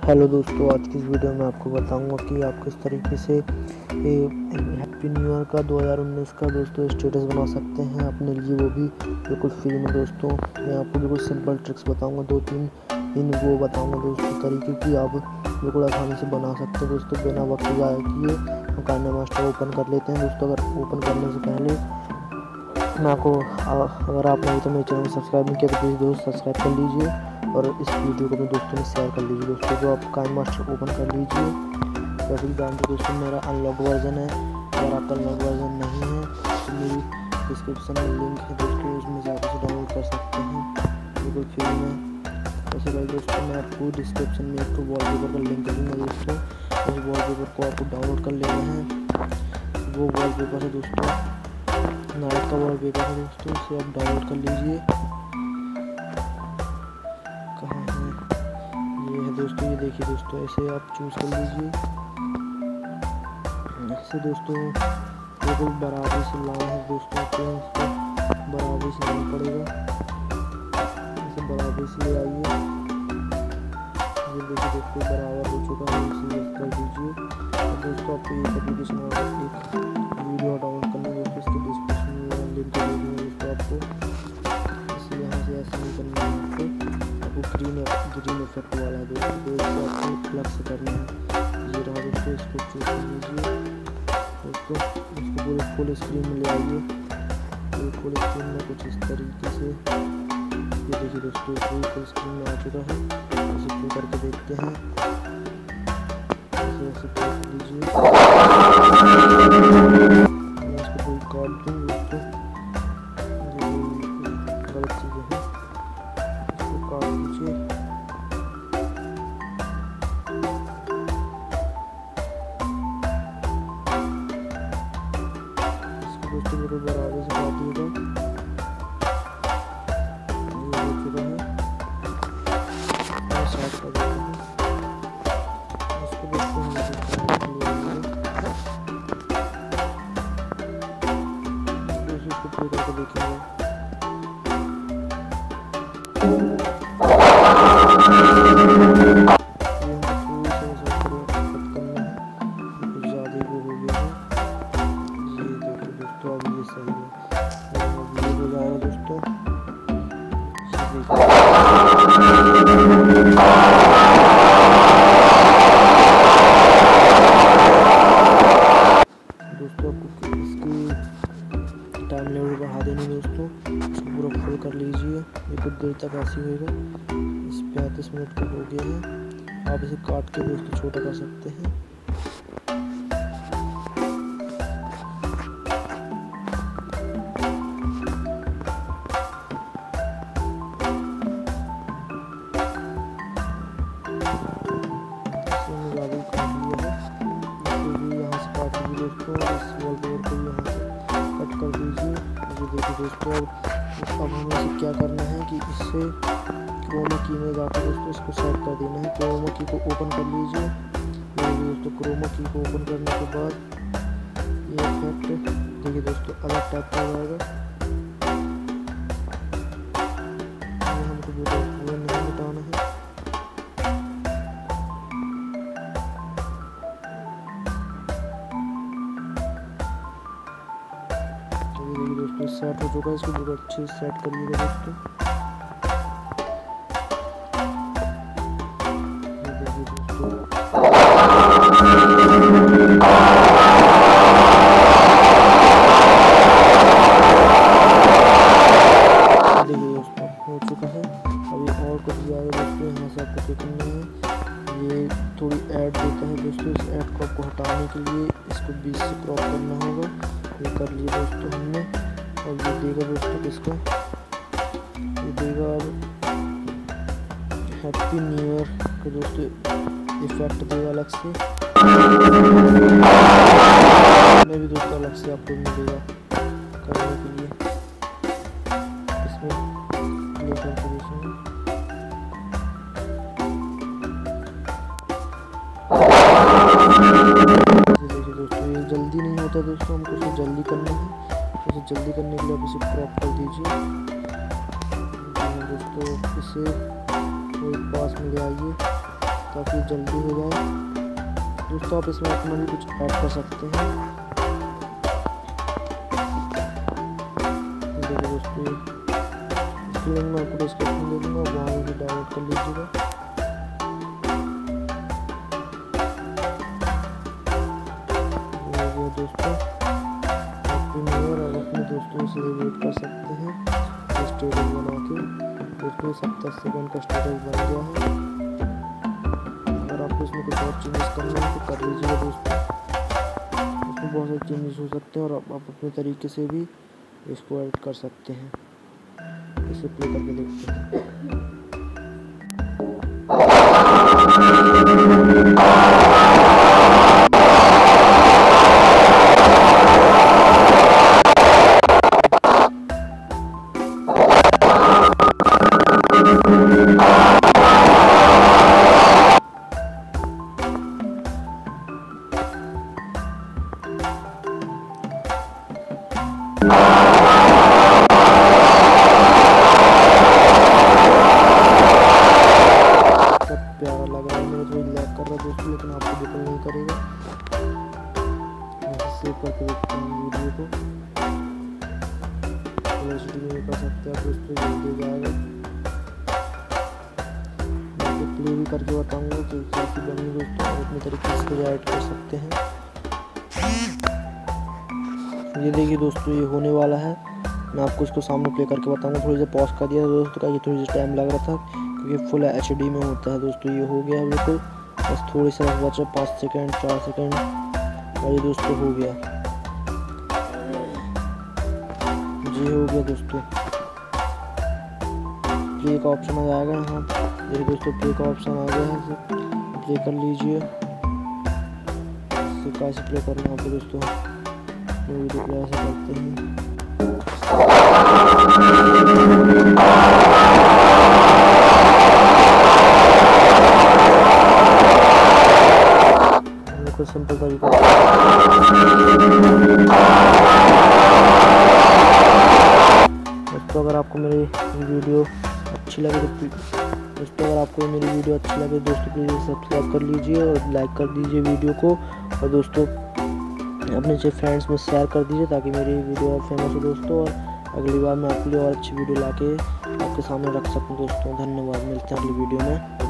Hello दोस्तों, आज की इस वीडियो में आपको बताऊंगा कि आप किस तरीके से हैप्पी न्यू ईयर का 2019 का दोस्तों स्टेटस बना सकते हैं अपने लिए, वो भी बिल्कुल फ्री में। दोस्तों मैं आपको बिल्कुल सिंपल ट्रिक्स बताऊंगा, 2-3 इन वो बताऊंगा दोस्तों तरीके की आप बिल्कुल आसानी से बना सकते हैं। दोस्तों बिना वक्त ज़ाया किए हम कार्ना मास्टर ओपन कर लेते हैं। दोस्तों अगर ओपन करने से पहले मैं आपको अगर आपने अभी तक मेरे चैनल को सब्सक्राइब नहीं किया तो प्लीज़ दोस्त सब्सक्राइब कर लीजिए और इस वीडियो को अपने दोस्तों में शेयर कर लीजिए। दोस्तों जो आप कार्ना मास्टर ओपन कर लीजिए, जैसे कि जानते दोस्तों मेरा अनलॉक वर्जन है। अगर आपका अनलॉक वर्जन नहीं है तो मेरी डिस्क्रिप्शन में लिंक है दोस्तों, उसमें जाकर से डाउनलोड कर सकते हैं बिल्कुल फ्री में। ऐसे भाई दोस्तों मैं आपको डिस्क्रिप्शन में एक वॉलपेपर का लिंक दूँगा दोस्तों, उस वॉलपेपर को आपको डाउनलोड कर लेना है। वो वॉलपेपर है दोस्तों नाइट का वॉलपेपर है दोस्तों, इसे आप डाउनलोड कर लीजिए। कहाँ है ये है दोस्तों, ये देखिए दोस्तों, ऐसे आप चूज़ कर लीजिए। ऐसे दोस्तों बिल्कुल बराबर से लाना है दोस्तों, आपको इसको बराबर से लाना पड़ेगा। ऐसे बराबर से ले आइए, ये देखिए दोस्तों बराबर हो चुका है, इसे कर दीजिए। और दोस्तों आपको एक एप्लीकेशन और एक वीडियो डाउनलोड करना है दोस्तों, इसके डिस्क्रिप्शन में लिंक दे दूँगा दोस्तों आपको। इसे यहाँ से ऐसे नहीं करना है, आपको ग्रीन इफेक्ट वाला है दोस्तों, तो इससे आपको अलग से करना है। ये रहा दोस्तों, इसको चूज कर लीजिए दोस्तों, इसको पूरे फुल स्क्रीन में ले आइए। ये फुल स्क्रीन में कुछ इस तरीके से, ये देखिए दोस्तों पूरी फुल स्क्रीन में आ चुका है। इसे प्ले करके देखते हैं, ऐसे प्ले कर लीजिए। मैं इसको पूरी काट दूँ दोस्तों, ये गलत चीज़ें हैं, इसको काट दीजिए। इसको दोस्तों बिल्कुल बराबर से काटिएगा, ये हो चुका है। और साफ कर देते हैं इसको दोस्तों, इसको प्ले करके देखेंगे। दोस्तों आपको इसकी टाइम लेवल बढ़ा देनी दोस्तों, इसको पूरा फुल कर लीजिए। ये कुछ देर तक ऐसे होएगा, इस 35 मिनट का हो गया है। आप इसे काट के दोस्तों छोटा कर सकते हैं। दोस्तों इस वॉलपेपर को यहाँ से कट कर दीजिए। ये देखिए दोस्तों, अब हमें इसे क्या करना है कि इससे क्रोमा की में जाकर दोस्तों इसको सेट कर देना है। क्रोमा की को ओपन कर लीजिए। ये दोस्तों क्रोमा की को ओपन करने के बाद ये इफेक्ट देखिए दोस्तों अलग टाइप का जाएगा। ये हमको पूरा नहीं मिटाना है। देखिए दोस्तों सेट हो चुका है, इसको बहुत अच्छे से सेट करिएगा दोस्तों। ये देखिए दोस्तों हो चुका है। अभी और कुछ जाएगा दोस्तों, यहाँ से आपको क्या करना है, ये थोड़ी ऐड देता है दोस्तों, इस ऐड को आपको हटाने के लिए इसको 20 से क्रॉप करना होगा। ये कर लिया दोस्तों हमने। और ये देगा दोस्तों किसको, ये देगा हैप्पी न्यू ईयर का दोस्तों इफेक्ट देगा अलग से, मैं भी दोस्तों अलग से आपको मिलेगा करने के लिए। इसमें प्ले करके देखेंगे। देखिए दोस्तों ये जल्दी नहीं होता दोस्तों, हमको इसे जल्दी करना है। इसे जल्दी करने के लिए आप इसे क्रॉप कर दीजिए दोस्तों, इसे कोई पास में ले आइए। ताकि जल्दी हो जाए। दोस्तों आप इसमें अपना भी कुछ ऐड कर सकते हैं। देखिए दोस्तों, इसकी लिंक मैं आपको डिस्क्रिप्शन दे दूँगा, वहाँ भी डाउनलोड कर लीजिएगा। दोस्तों हैप्पी न्यू ईयर। और अपने दोस्तों से वेट कर सकते हैं स्टेटस बना के। दोस्तों 70 सेकंड का स्टेटस बन गया है। अगर आपको इसमें कुछ और चेंजेस करना है तो कर लीजिएगा दोस्तों। इसमें बहुत सारे चेंजेस हो सकते हैं और आप अपने तरीके से भी इसको एडिट कर सकते हैं। इसे प्ले करके देखते हैं। प्यारा लग रहा है, मेरे थोड़ी लैग कर रहा है दोस्तों, लेकिन आपको बिल्कुल नहीं करेगा। सेव करके देखते हैं वीडियो को। HD में कर सकते हैं दोस्तों, जल्दी हो जाएगा। मैं आपको प्ले भी करके बताऊंगा कि कैसी बनी दोस्तों, और अपने तरीके से ऐड कर सकते हैं। ये देखिए दोस्तों, ये होने वाला है। मैं आपको इसको सामने प्ले करके बताऊंगा। थोड़ी सी पॉज कर दिया दोस्तों का, ये थोड़ी सी टाइम लग रहा था क्योंकि फुल HD में होता है दोस्तों। ये हो गया बिल्कुल, बस थोड़ी सा बचा, 5 सेकंड 4 सेकंड, और ये दोस्तों हो गया। जी हो गया दोस्तों। प्ले का ऑप्शन आ जाएगा यहाँ। देखिए दोस्तों, प्ले का ऑप्शन आ गया है, प्ले कर लीजिए। इससे कैसे प्ले करना है दोस्तों, वीडियो प्ले ऐसे करते हैं। बिल्कुल सिंपल तरीका। दोस्तों अगर आपको मेरी वीडियो अच्छी लगे तो प्लीज़ सब्सक्राइब कर लीजिए और लाइक कर दीजिए वीडियो को। और दोस्तों अपने से फ्रेंड्स में शेयर कर दीजिए ताकि मेरी वीडियो और फेमस हो दोस्तों, और अगली बार मैं आपके लिए और अच्छी वीडियो लाके आपके सामने रख सकूं दोस्तों। धन्यवाद, मिलते हैं अगली वीडियो में।